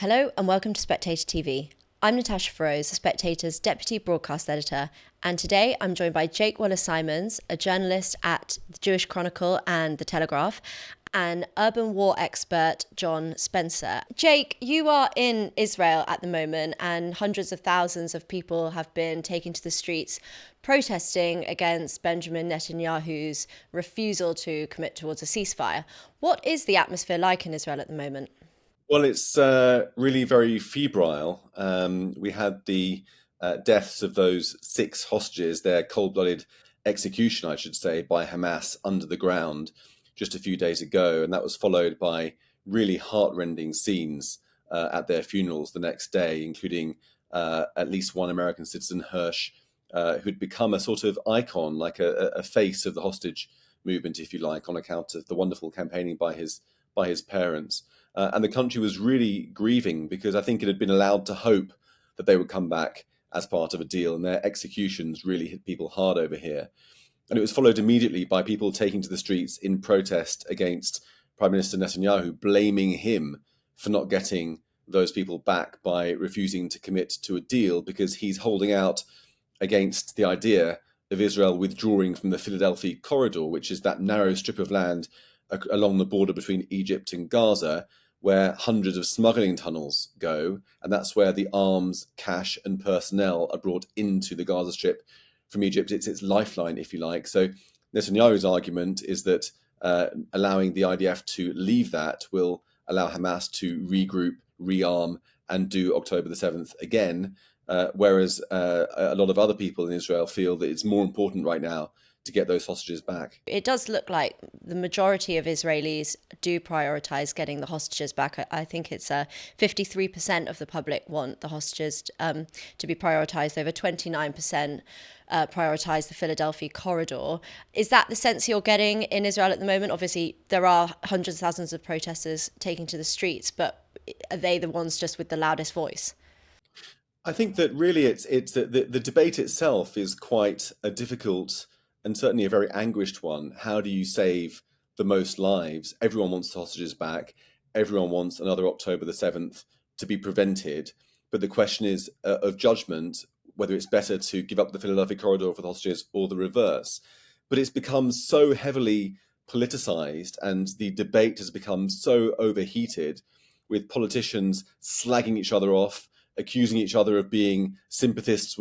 Hello and welcome to Spectator TV. I'm Natasha Feroze, the Spectator's Deputy Broadcast Editor, and today I'm joined by Jake Wallis Simons, a journalist at the Jewish Chronicle and the Telegraph, and urban war expert John Spencer. Jake, you are in Israel at the moment, and hundreds of thousands of people have been taken to the streets protesting against Benjamin Netanyahu's refusal to commit towards a ceasefire. What is the atmosphere like in Israel at the moment? Well, it's really very febrile. We had the deaths of those six hostages, their cold-blooded execution, I should say, by Hamas under the ground just a few days ago. And that was followed by really heart-rending scenes at their funerals the next day, including at least one American citizen, Hirsch, who'd become a sort of icon, like a face of the hostage movement, if you like, on account of the wonderful campaigning by his parents. And the country was really grieving because I think it had been allowed to hope that they would come back as part of a deal, and their executions really hit people hard over here. And it was followed immediately by people taking to the streets in protest against Prime Minister Netanyahu, blaming him for not getting those people back by refusing to commit to a deal because he's holding out against the idea of Israel withdrawing from the Philedephi corridor, which is that narrow strip of land along the border between Egypt and Gaza, where hundreds of smuggling tunnels go, and that's where the arms, cash, and personnel are brought into the Gaza Strip from Egypt. It's its lifeline, if you like. So Netanyahu's argument is that allowing the IDF to leave that will allow Hamas to regroup, rearm, and do October the 7th again, whereas a lot of other people in Israel feel that it's more important right now to get those hostages back. It does look like the majority of Israelis do prioritise getting the hostages back. I think it's 53% of the public want the hostages to be prioritised. Over 29% prioritise the Philedephi corridor. Is that the sense you're getting in Israel at the moment? Obviously, there are hundreds of thousands of protesters taking to the streets, but are they the ones just with the loudest voice? I think that really it's the debate itself is quite a difficult and certainly a very anguished one. How do you save the most lives? Everyone wants the hostages back. Everyone wants another October the 7th to be prevented. But the question is of judgment, whether it's better to give up the Philadelphia corridor for the hostages or the reverse. But it's become so heavily politicized and the debate has become so overheated, with politicians slagging each other off, accusing each other of being sympathizers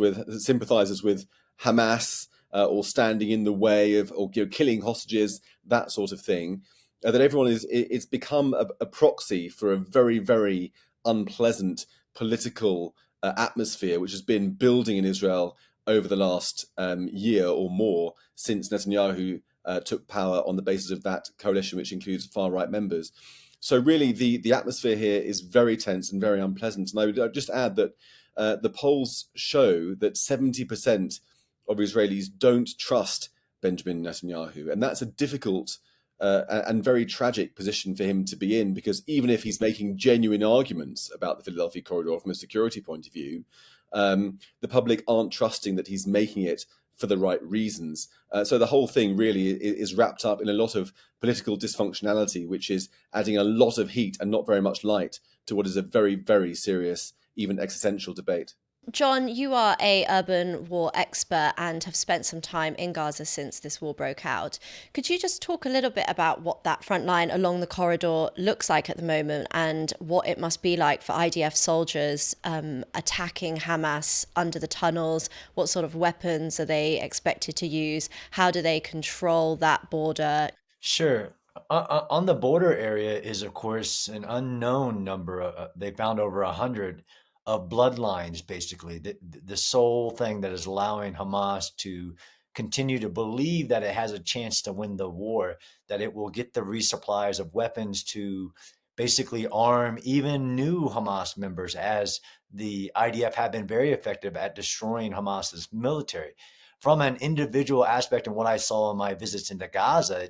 with Hamas, or standing in the way of, or killing hostages, that sort of thing. That everyone it's become a proxy for a very, very unpleasant political atmosphere which has been building in Israel over the last year or more since Netanyahu took power on the basis of that coalition, which includes far-right members. So really, the atmosphere here is very tense and very unpleasant. And I would just add that the polls show that 70% of Israelis don't trust Benjamin Netanyahu. And that's a difficult and very tragic position for him to be in, because even if he's making genuine arguments about the Philadelphia corridor from a security point of view, the public aren't trusting that he's making it for the right reasons. So the whole thing really is wrapped up in a lot of political dysfunctionality, which is adding a lot of heat and not very much light to what is a very, very serious, even existential debate. John, you are a urban war expert and have spent some time in Gaza since this war broke out. Could you just talk a little bit about what that front line along the corridor looks like at the moment and what it must be like for IDF soldiers attacking Hamas under the tunnels? What sort of weapons are they expected to use? How do they control that border? Sure. On the border area is, of course, an unknown number. They found over 100 of bloodlines, basically. The sole thing that is allowing Hamas to continue to believe that it has a chance to win the war, that it will get the resupplies of weapons to basically arm even new Hamas members, as the IDF have been very effective at destroying Hamas's military. From an individual aspect and what I saw in my visits into Gaza, I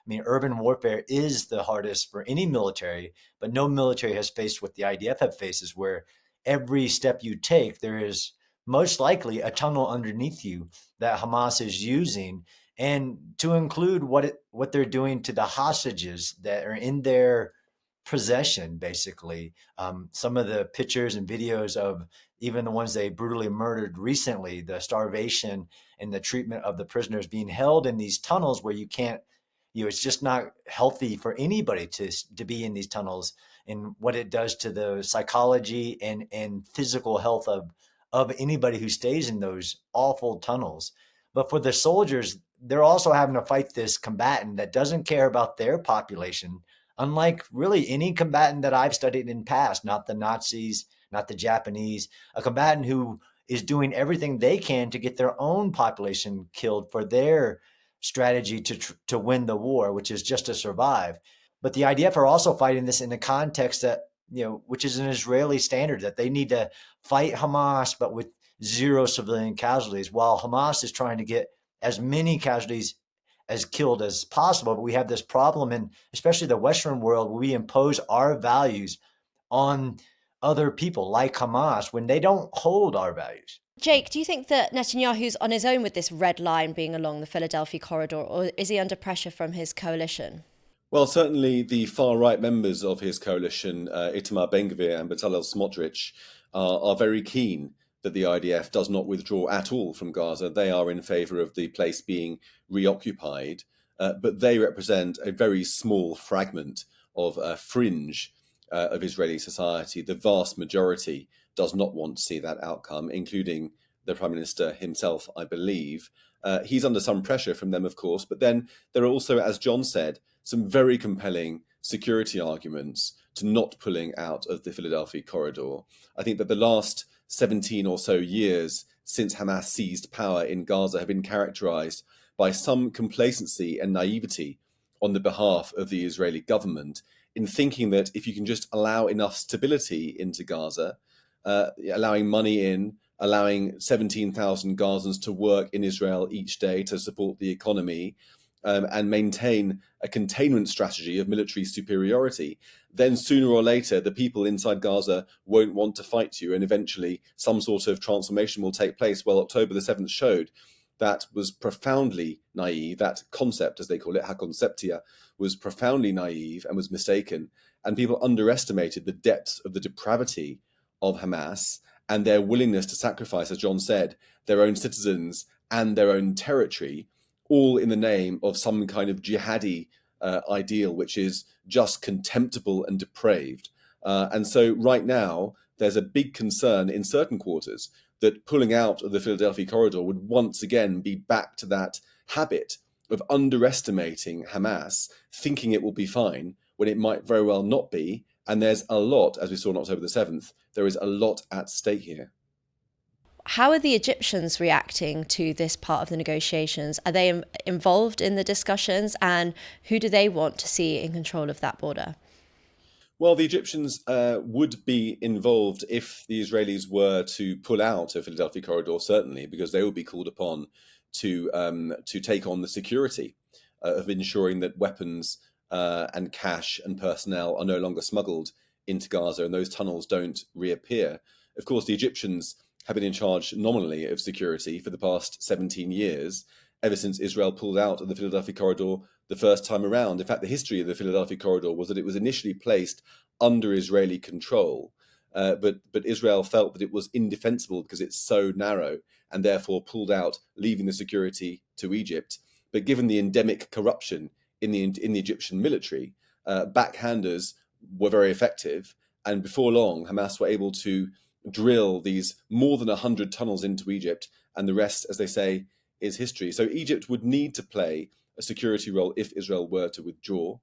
mean, urban warfare is the hardest for any military, but no military has faced what the IDF have faces, where every step you take, there is most likely a tunnel underneath you that Hamas is using, and to include what they're doing to the hostages that are in their possession, basically. Some of the pictures and videos of even the ones they brutally murdered recently, the starvation and the treatment of the prisoners being held in these tunnels where you can't, it's just not healthy for anybody to be in these tunnels, and what it does to the psychology and physical health of anybody who stays in those awful tunnels. But for the soldiers, they're also having to fight this combatant that doesn't care about their population, unlike really any combatant that I've studied in past, not the Nazis, not the Japanese, a combatant who is doing everything they can to get their own population killed for their strategy to win the war, which is just to survive. But the IDF are also fighting this in the context that, which is an Israeli standard, that they need to fight Hamas, but with zero civilian casualties, while Hamas is trying to get as many casualties as killed as possible. But we have this problem in especially the Western world where we impose our values on other people like Hamas when they don't hold our values. Jake, do you think that Netanyahu's on his own with this red line being along the Philadelphia corridor, or is he under pressure from his coalition? Well, certainly the far-right members of his coalition, Itamar Ben-Gvir and Bezalel Smotrich, are very keen that the IDF does not withdraw at all from Gaza. They are in favour of the place being reoccupied, but they represent a very small fragment of a fringe of Israeli society. The vast majority does not want to see that outcome, including the Prime Minister himself, I believe. He's under some pressure from them, of course, but then there are also, as John said, some very compelling security arguments to not pulling out of the Philadelphia corridor. I think that the last 17 or so years since Hamas seized power in Gaza have been characterized by some complacency and naivety on the behalf of the Israeli government in thinking that if you can just allow enough stability into Gaza, allowing money in, allowing 17,000 Gazans to work in Israel each day to support the economy, and maintain a containment strategy of military superiority, then sooner or later the people inside Gaza won't want to fight you, and eventually some sort of transformation will take place. Well, October the 7th showed that was profoundly naive. That concept, as they call it, hakonceptia, was profoundly naive and was mistaken, and people underestimated the depths of the depravity of Hamas and their willingness to sacrifice, as John said, their own citizens and their own territory, all in the name of some kind of jihadi ideal, which is just contemptible and depraved. And so right now, there's a big concern in certain quarters that pulling out of the Philadelphia corridor would once again be back to that habit of underestimating Hamas, thinking it will be fine when it might very well not be. And there's a lot, as we saw on October the 7th, there is a lot at stake here. How are the Egyptians reacting to this part of the negotiations? Are they involved in the discussions, and who do they want to see in control of that border? Well, the Egyptians would be involved if the Israelis were to pull out of Philadelphia corridor, certainly, because they would be called upon to take on the security of ensuring that weapons and cash and personnel are no longer smuggled into Gaza and those tunnels don't reappear. Of course, the Egyptians have been in charge nominally of security for the past 17 years, ever since Israel pulled out of the Philadelphia corridor the first time around. In fact, the history of the Philadelphia corridor was that it was initially placed under Israeli control, but Israel felt that it was indefensible because it's so narrow and therefore pulled out, leaving the security to Egypt. But given the endemic corruption in the Egyptian military, backhanders were very effective. And before long, Hamas were able to drill these more than 100 tunnels into Egypt, and the rest, as they say, is history. So Egypt would need to play a security role if Israel were to withdraw.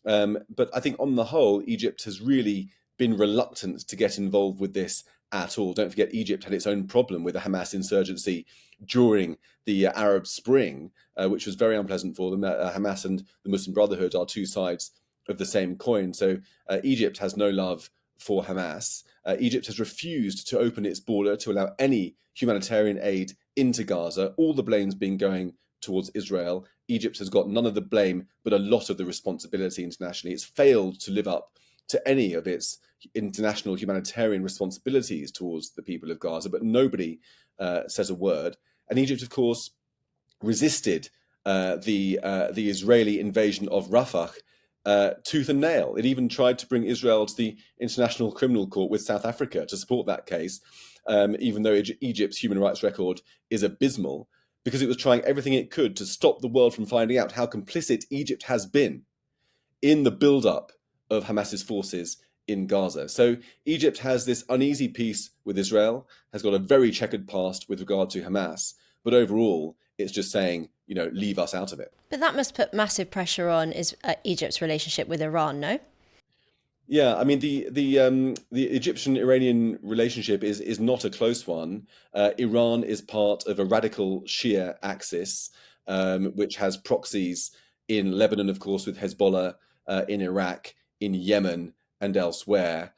But I think on the whole, Egypt has really been reluctant to get involved with this at all. Don't forget, Egypt had its own problem with the Hamas insurgency during the Arab Spring, which was very unpleasant for them. Hamas and the Muslim Brotherhood are two sides of the same coin. So Egypt has no love for Hamas. Egypt has refused to open its border to allow any humanitarian aid into Gaza, all the blame's been going towards Israel. Egypt has got none of the blame, but a lot of the responsibility internationally. It's failed to live up to any of its international humanitarian responsibilities towards the people of Gaza, but nobody says a word. And Egypt, of course, resisted the Israeli invasion of Rafah tooth and nail. It even tried to bring Israel to the International Criminal Court with South Africa to support that case, even though Egypt's human rights record is abysmal, because it was trying everything it could to stop the world from finding out how complicit Egypt has been in the build-up of Hamas's forces in Gaza. So Egypt has this uneasy peace with Israel, has got a very checkered past with regard to Hamas, but overall, it's just saying, leave us out of it. But that must put massive pressure on Egypt's relationship with Iran, no? Yeah, I mean the Egyptian-Iranian relationship is not a close one. Iran is part of a radical Shia axis, which has proxies in Lebanon, of course, with Hezbollah, in Iraq, in Yemen, and elsewhere.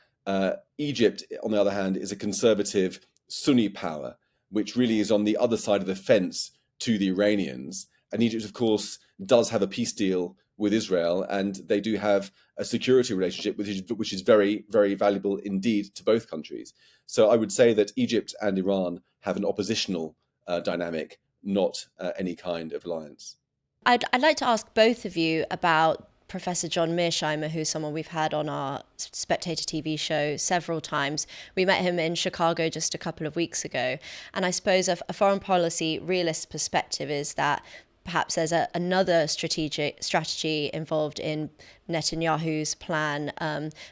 Egypt, on the other hand, is a conservative Sunni power, which really is on the other side of the fence to the Iranians. And Egypt, of course, does have a peace deal with Israel, and they do have a security relationship which is very, very valuable indeed to both countries. So I would say that Egypt and Iran have an oppositional dynamic, not any kind of alliance. I'd like to ask both of you about Professor John Mearsheimer, who's someone we've had on our Spectator TV show several times. We met him in Chicago just a couple of weeks ago. And I suppose a foreign policy realist perspective is that perhaps there's another strategy involved in Netanyahu's plan.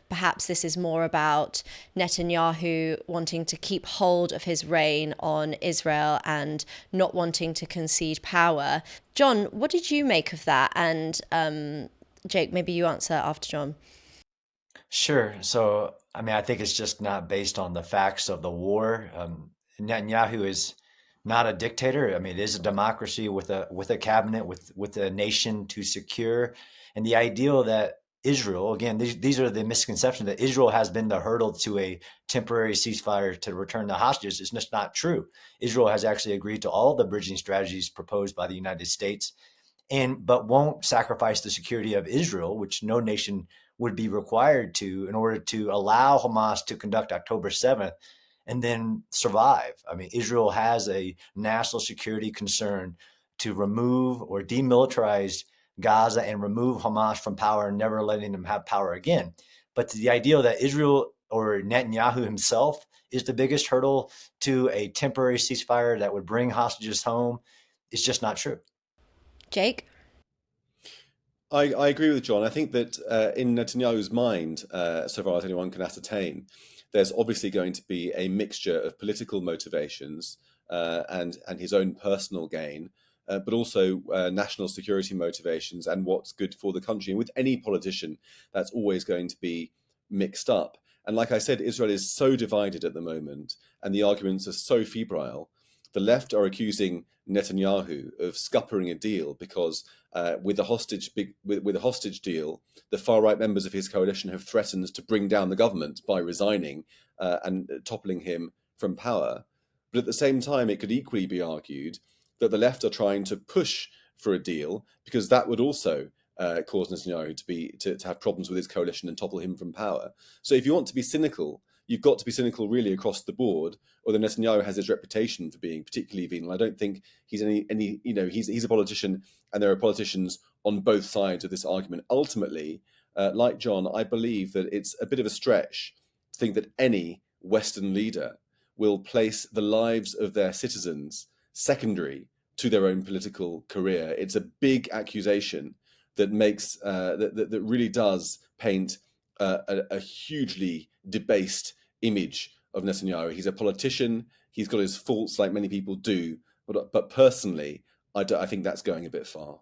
Perhaps this is more about Netanyahu wanting to keep hold of his reign on Israel and not wanting to concede power. John, what did you make of that? And Jake, maybe you answer after John. Sure. So, I think it's just not based on the facts of the war. Netanyahu is not a dictator. It is a democracy with a cabinet, with a nation to secure. And the ideal that Israel, again, these are the misconceptions that Israel has been the hurdle to a temporary ceasefire to return the hostages. It's just not true. Israel has actually agreed to all the bridging strategies proposed by the United States, but won't sacrifice the security of Israel, which no nation would be required to, in order to allow Hamas to conduct October 7th and then survive. Israel has a national security concern to remove or demilitarize Gaza and remove Hamas from power, never letting them have power again. But the idea that Israel or Netanyahu himself is the biggest hurdle to a temporary ceasefire that would bring hostages home is just not true. Jake? I agree with John. I think that in Netanyahu's mind, so far as anyone can ascertain, there's obviously going to be a mixture of political motivations and his own personal gain, but also national security motivations and what's good for the country. And with any politician, that's always going to be mixed up. And like I said, Israel is so divided at the moment, and the arguments are so febrile. The left are accusing Netanyahu of scuppering a deal because with a hostage deal, the far-right members of his coalition have threatened to bring down the government by resigning and toppling him from power. But at the same time, it could equally be argued that the left are trying to push for a deal because that would also cause Netanyahu to have problems with his coalition and topple him from power. So if you want to be cynical, you've got to be cynical really across the board, or the Netanyahu has his reputation for being particularly venal. I don't think he's he's a politician, and there are politicians on both sides of this argument. Ultimately, like John, I believe that it's a bit of a stretch to think that any Western leader will place the lives of their citizens secondary to their own political career. It's a big accusation that makes that really does paint a hugely debased image of Netanyahu. He's a politician. He's got his faults, like many people do. But personally, I think that's going a bit far.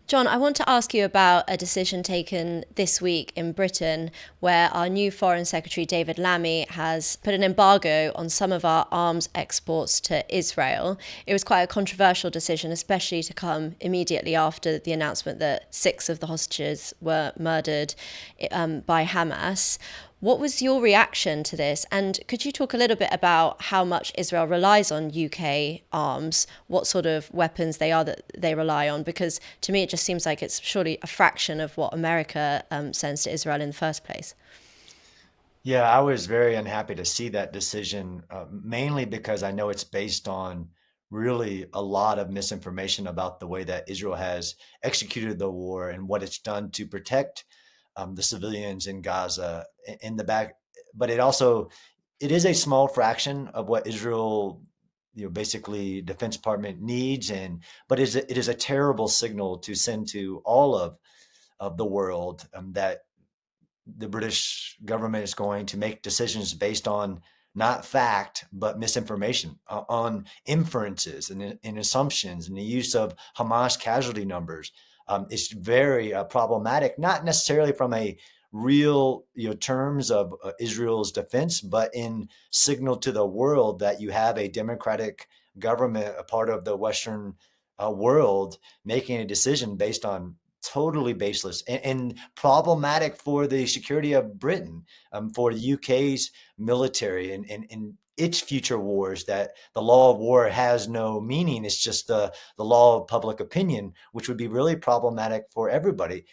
John, I want to ask you about a decision taken this week in Britain where our new Foreign Secretary David Lammy has put an embargo on some of our arms exports to Israel. It was quite a controversial decision, especially to come immediately after the announcement that 6 of the hostages were murdered by Hamas. What was your reaction to this? And could you talk a little bit about how much Israel relies on UK arms, what sort of weapons they are that they rely on? Because to me, it just seems like it's surely a fraction of what America sends to Israel in the first place. Yeah, I was very unhappy to see that decision, mainly because I know it's based on really a lot of misinformation about the way that Israel has executed the war and what it's done to protect the civilians in Gaza in the back. But it is a small fraction of what Israel, basically Defense Department needs, but it is a terrible signal to send to all of the world, that the British government is going to make decisions based on not fact, but misinformation, on inferences and assumptions, and the use of Hamas casualty numbers. It's very problematic, not necessarily from a real terms of Israel's defense, but in signal to the world that you have a democratic government, a part of the Western world, making a decision based on totally baseless and problematic for the security of Britain, for the UK's military and its future wars, that the law of war has no meaning. It's just the law of public opinion, which would be really problematic for everybody.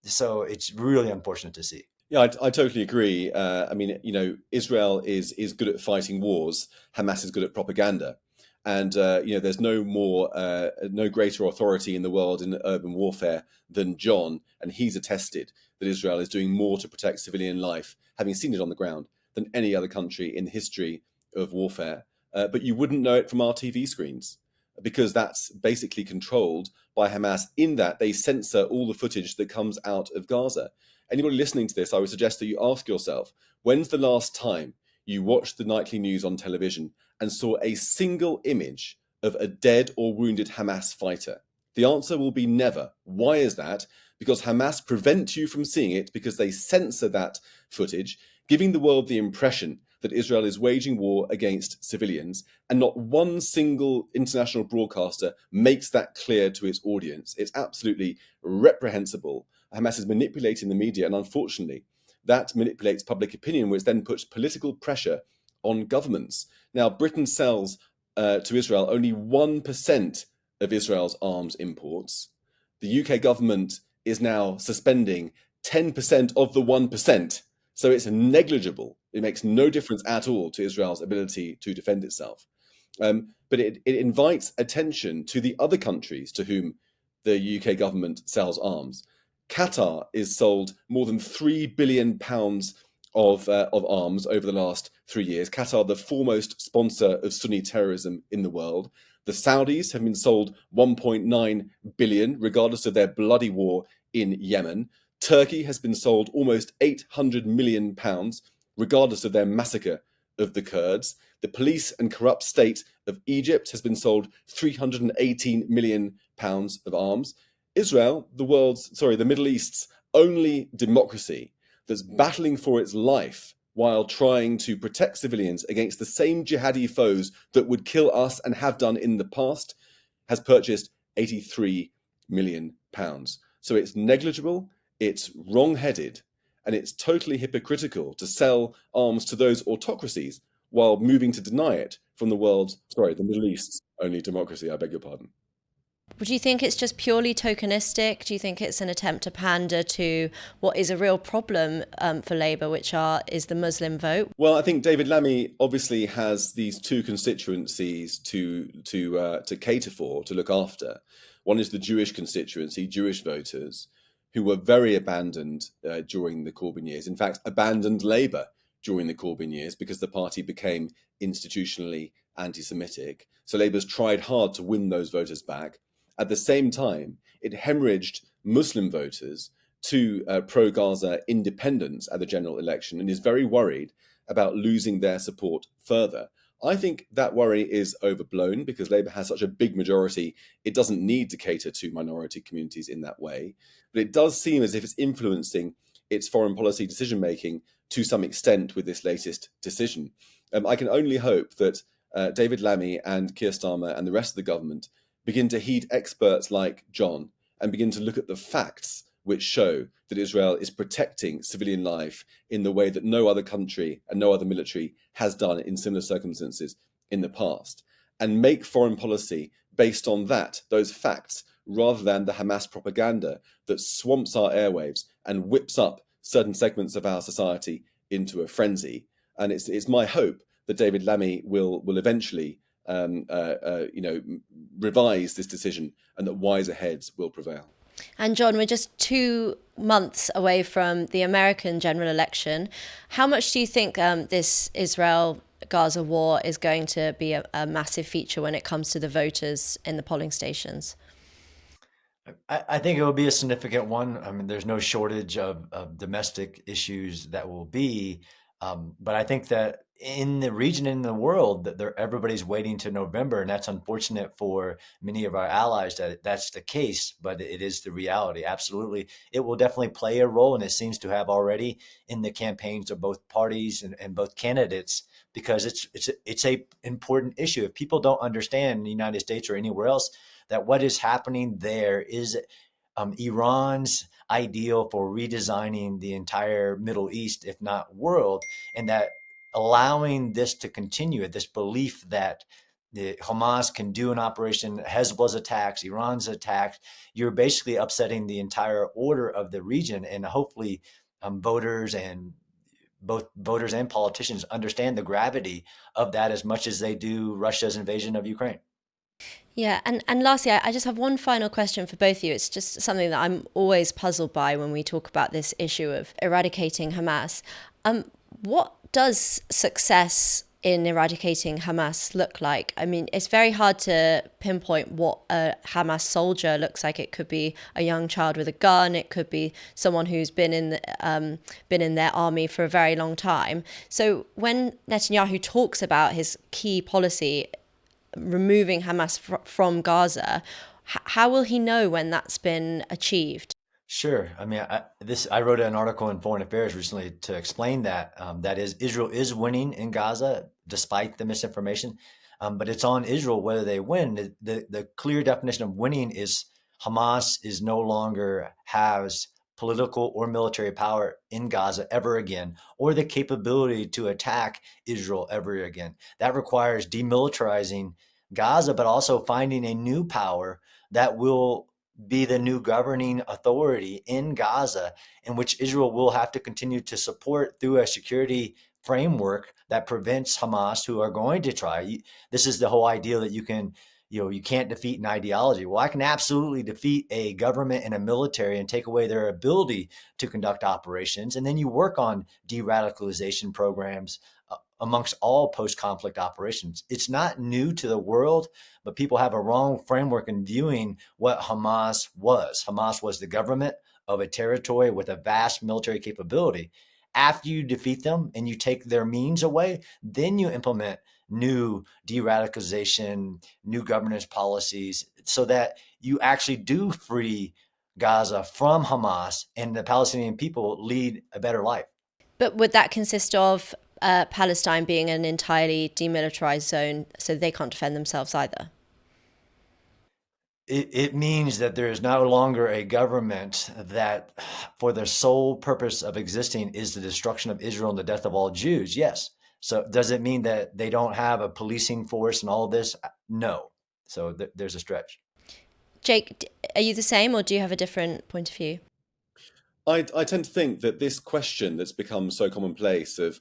So it's really unfortunate to see. Yeah, I totally agree. I mean, Israel is good at fighting wars. Hamas is good at propaganda. And, there's no greater authority in the world in urban warfare than John. And he's attested that Israel is doing more to protect civilian life, having seen it on the ground, than any other country in the history of warfare. But you wouldn't know it from our TV screens, because that's basically controlled by Hamas, in that they censor all the footage that comes out of Gaza. Anybody listening to this, I would suggest that you ask yourself, when's the last time you watched the nightly news on television and saw a single image of a dead or wounded Hamas fighter? The answer will be never. Why is that? Because Hamas prevent you from seeing it, because they censor that footage, giving the world the impression that Israel is waging war against civilians, and not one single international broadcaster makes that clear to its audience. It's absolutely reprehensible. Hamas is manipulating the media, and unfortunately, that manipulates public opinion, which then puts political pressure on governments. Now, Britain sells to Israel only 1% of Israel's arms imports. The UK government is now suspending 10% of the 1%. So it's negligible. It makes no difference at all to Israel's ability to defend itself. But it invites attention to the other countries to whom the UK government sells arms. Qatar is sold more than £3 billion of arms over the last 3 years. Qatar, the foremost sponsor of Sunni terrorism in the world. The Saudis have been sold 1.9 billion, regardless of their bloody war in Yemen. Turkey has been sold almost £800 million, regardless of their massacre of the Kurds. The police and corrupt state of Egypt has been sold £318 million of arms. Israel, the Middle East's only democracy that's battling for its life while trying to protect civilians against the same jihadi foes that would kill us and have done in the past, has purchased £83 million. So it's negligible, it's wrong-headed, and it's totally hypocritical to sell arms to those autocracies while moving to deny it from the Middle East's only democracy, I beg your pardon. Would you think it's just purely tokenistic? Do you think it's an attempt to pander to what is a real problem for Labour, which is the Muslim vote? Well, I think David Lammy obviously has these two constituencies to cater for, to look after. One is the Jewish constituency, Jewish voters, who were very abandoned during the Corbyn years. In fact, abandoned Labour during the Corbyn years because the party became institutionally anti-Semitic. So Labour's tried hard to win those voters back. At the same time, it hemorrhaged Muslim voters to pro-Gaza independents at the general election, and is very worried about losing their support further. I think that worry is overblown, because Labour has such a big majority, it doesn't need to cater to minority communities in that way. But it does seem as if it's influencing its foreign policy decision-making to some extent with this latest decision. I can only hope that David Lammy and Keir Starmer and the rest of the government begin to heed experts like John and begin to look at the facts which show that Israel is protecting civilian life in the way that no other country and no other military has done in similar circumstances in the past, and make foreign policy based on those facts, rather than the Hamas propaganda that swamps our airwaves and whips up certain segments of our society into a frenzy. And it's my hope that David Lammy will eventually revise this decision, and that wiser heads will prevail. And John, we're just 2 months away from the American general election. How much do you think this Israel Gaza war is going to be a massive feature when it comes to the voters in the polling stations? I think it will be a significant one. I mean, there's no shortage of domestic issues that will be, but I think that in the region, in the world, that everybody's waiting to November, and that's unfortunate for many of our allies that that's the case. But it is the reality. Absolutely, it will definitely play a role, and it seems to have already in the campaigns of both parties and both candidates, because it's a important issue. If people don't understand in the United States or anywhere else that what is happening there is Iran's ideal for redesigning the entire Middle East, if not world, and that allowing this to continue, this belief that the Hamas can do an operation, Hezbollah's attacks, Iran's attacks, you're basically upsetting the entire order of the region. And hopefully voters and both voters and politicians understand the gravity of that as much as they do Russia's invasion of Ukraine. Yeah, and lastly, I just have one final question for both of you. It's just something that I'm always puzzled by when we talk about this issue of eradicating Hamas. What does success in eradicating Hamas look like? I mean, it's very hard to pinpoint what a Hamas soldier looks like. It could be a young child with a gun. It could be someone who's been in their army for a very long time. So when Netanyahu talks about his key policy, removing Hamas from Gaza, how will he know when that's been achieved? Sure. I mean, I wrote an article in Foreign Affairs recently to explain that. That is, Israel is winning in Gaza despite the misinformation, but it's on Israel whether they win. The clear definition of winning is Hamas is no longer has political or military power in Gaza ever again, or the capability to attack Israel ever again. That requires demilitarizing Gaza, but also finding a new power that will be the new governing authority in Gaza, in which Israel will have to continue to support through a security framework that prevents Hamas, who are going to try. This is the whole idea that you can't defeat an ideology. Well, I can absolutely defeat a government and a military and take away their ability to conduct operations. And then you work on de-radicalization programs amongst all post-conflict operations. It's not new to the world, but people have a wrong framework in viewing what Hamas was. Hamas was the government of a territory with a vast military capability. After you defeat them and you take their means away, then you implement new de-radicalization, new governance policies, so that you actually do free Gaza from Hamas and the Palestinian people lead a better life. But would that consist of Palestine being an entirely demilitarized zone so they can't defend themselves either? It means that there is no longer a government that, for the sole purpose of existing, is the destruction of Israel and the death of all Jews. Yes. So does it mean that they don't have a policing force and all of this? No. So there's a stretch. Jake, are you the same or do you have a different point of view? I tend to think that this question that's become so commonplace of,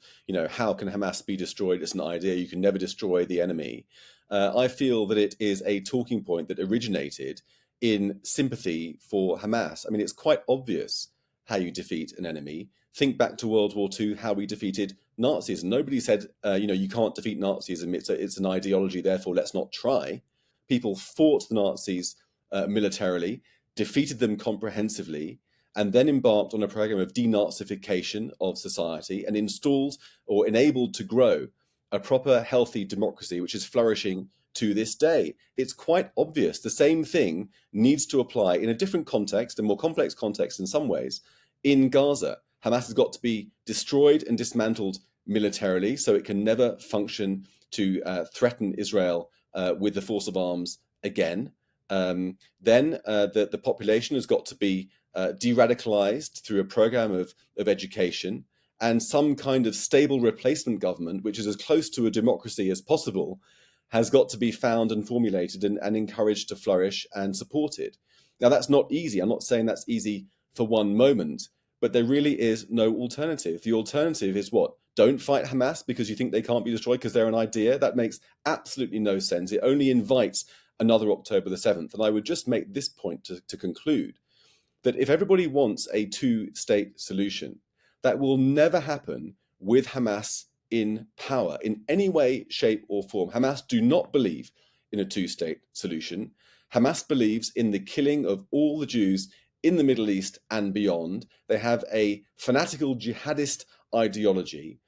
how can Hamas be destroyed? It's an idea. You can never destroy the enemy. I feel that it is a talking point that originated in sympathy for Hamas. I mean, it's quite obvious how you defeat an enemy. Think back to World War II, how we defeated Nazis. Nobody said, you can't defeat Nazism. It's an ideology, therefore let's not try. People fought the Nazis militarily, defeated them comprehensively, and then embarked on a program of denazification of society and installed or enabled to grow a proper, healthy democracy, which is flourishing to this day. It's quite obvious the same thing needs to apply in a different context, a more complex context in some ways, in Gaza. Hamas has got to be destroyed and dismantled militarily so it can never function to threaten Israel with the force of arms again. Then the population has got to be de-radicalized through a program of education, and some kind of stable replacement government, which is as close to a democracy as possible, has got to be found and formulated and encouraged to flourish and supported. Now, that's not easy. I'm not saying that's easy for one moment, but there really is no alternative. The alternative is what? Don't fight Hamas because you think they can't be destroyed because they're an idea? That makes absolutely no sense. It only invites another October the 7th. And I would just make this point to conclude. that if everybody wants a two-state solution, that will never happen with Hamas in power in any way, shape, or form. Hamas do not believe in a two-state solution. Hamas believes in the killing of all the Jews in the Middle East and beyond. They have a fanatical jihadist ideology.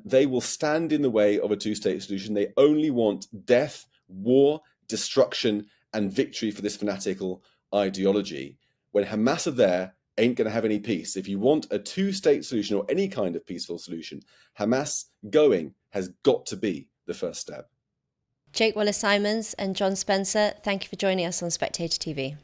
They will stand in the way of a two-state solution. They only want death, war, destruction, and victory for this fanatical ideology. When Hamas are there, ain't going to have any peace. If you want a two-state solution or any kind of peaceful solution, Hamas going has got to be the first step. Jake Wallis Simons and John Spencer, thank you for joining us on Spectator TV.